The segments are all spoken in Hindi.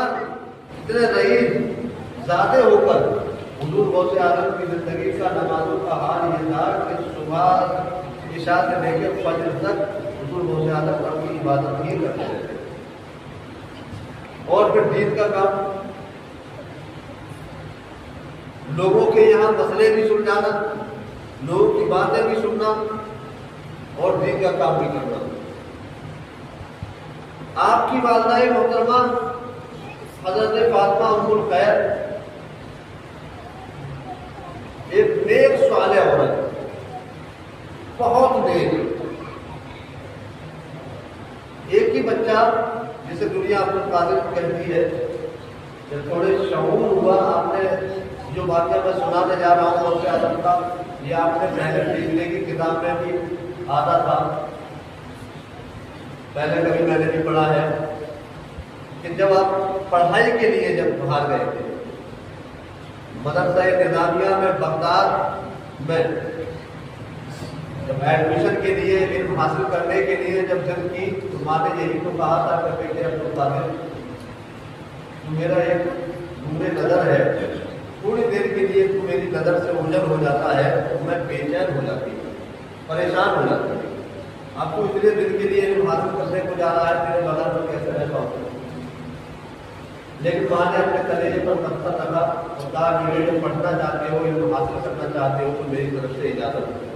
मुख्तार, इतने रईस ज़्यादा होकर हुजूर गौसे आज़म की ज़िंदगी का नमाज़ों का हाल ये था कि सुबह इशा से लेकर फजर तक हुजूर गौसे आज़म रब की इबादत ही करते रहते। और फिर दीन का काम, लोगों के यहाँ मसले भी सुलझाना, लोगों की बातें भी सुनना और दीन का काम भी करना। आपकी वालिदा मोहतरमा हज़रत फातिमा उम्मुल खैर एक नेक सालेह औरत, बहुत नेक। एक ही बच्चा जिसे दुनिया अब्दुल कादिर कहती है, जब थोड़े शऊर हुआ, आपने जो वाक़या मैं सुनाने जा रहा हूँ गौसे आज़म का, ये आपने पहले लिखने की किताब में भी आता था, पहले कभी मैंने भी पढ़ा है कि जब आप पढ़ाई के लिए जब बाहर गए थे मदरसा निज़ामिया में बगदाद में, जब एडमिशन के लिए इल्म हासिल करने के लिए जब जिद की, तो माँ ने यही तो कहा था कि बेटे अब्दुल कादिर, तो मेरा एक नूरे नज़र है, थोड़ी देर के लिए तू मेरी नज़र से ओझल हो जाता है तो मैं बेचैन हो जाती हूँ, परेशान हो जाती हूँ। आपको इतने दिन के लिए इल्म हासिल करने को जा रहा है, तेरे बगैर तो कैसे रह पाऊँ। लेकिन माँ ने अपने कलेजे पर पत्थर रखा और कहा कि बेटे पढ़ना चाहते हो, इल्म हासिल करना चाहते हो तो मेरी तरफ से इजाज़त है।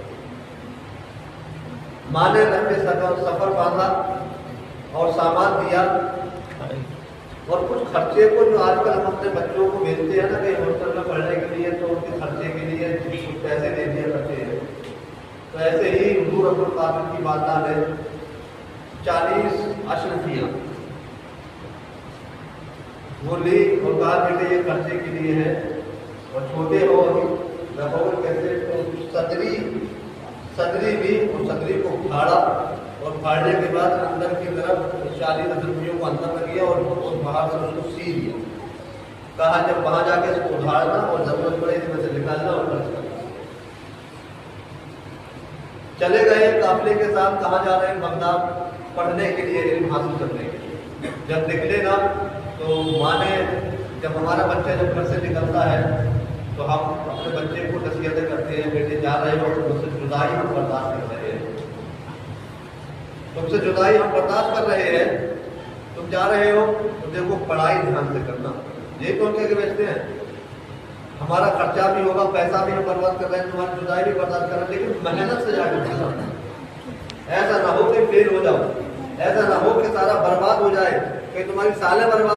माँ ने लंबे सफर बांधा और सामान दिया और कुछ खर्चे को, जो आजकल हम अपने बच्चों को भेजते हैं ना कहीं हॉस्टल में पढ़ने के लिए, तो उनके खर्चे के लिए कुछ पैसे दे दिया करते हैं। तो ऐसे ही हुजूर अब्दुल कादिर की वालिदा ने 40 अशरफियाँ वो ली और कहा बेटे ये खर्चे के लिए है, और छोटे हो रखोगे कैसे, तो सदरी भी उस सदरी को फाड़ा और फाड़ने के बाद अंदर की तरफ 40 अशरफियों को अंदर लग गया और बाहर से उसको सी दिया। कहा जब वहां जाके इसको उठाड़ना और जरूरत पड़े इसमें से निकालना और खर्च करना। चले गए काफिले के साथ, कहाँ जा रहे हैं, बगदाद पढ़ने के लिए, इल्म हासिल करने के लिए। जब निकले ना तो माँ ने, जब हमारा बच्चा जब घर से निकलता है तो हम अपने बच्चे को नसीहतें करते हैं, बेटे जा रहे हो तो मुझसे जुदाई हम बर्दाश्त कर रहे हैं, तुमसे जुदाई हम बर्दाश्त कर रहे हैं, तुम जा रहे हो तो देखो पढ़ाई ध्यान से करना। यही तो उनके बेचते हैं, हमारा खर्चा भी होगा, पैसा भी हम बर्बाद कर रहे हैं, तुम्हारी जुदाई भी बर्बाद कर रहे हैं, लेकिन मेहनत से जाकर पढ़ना। ऐसा ना हो कि फेल हो जाओ, ऐसा ना हो कि सारा बर्बाद हो जाए, कि तुम्हारी सालें बर्बाद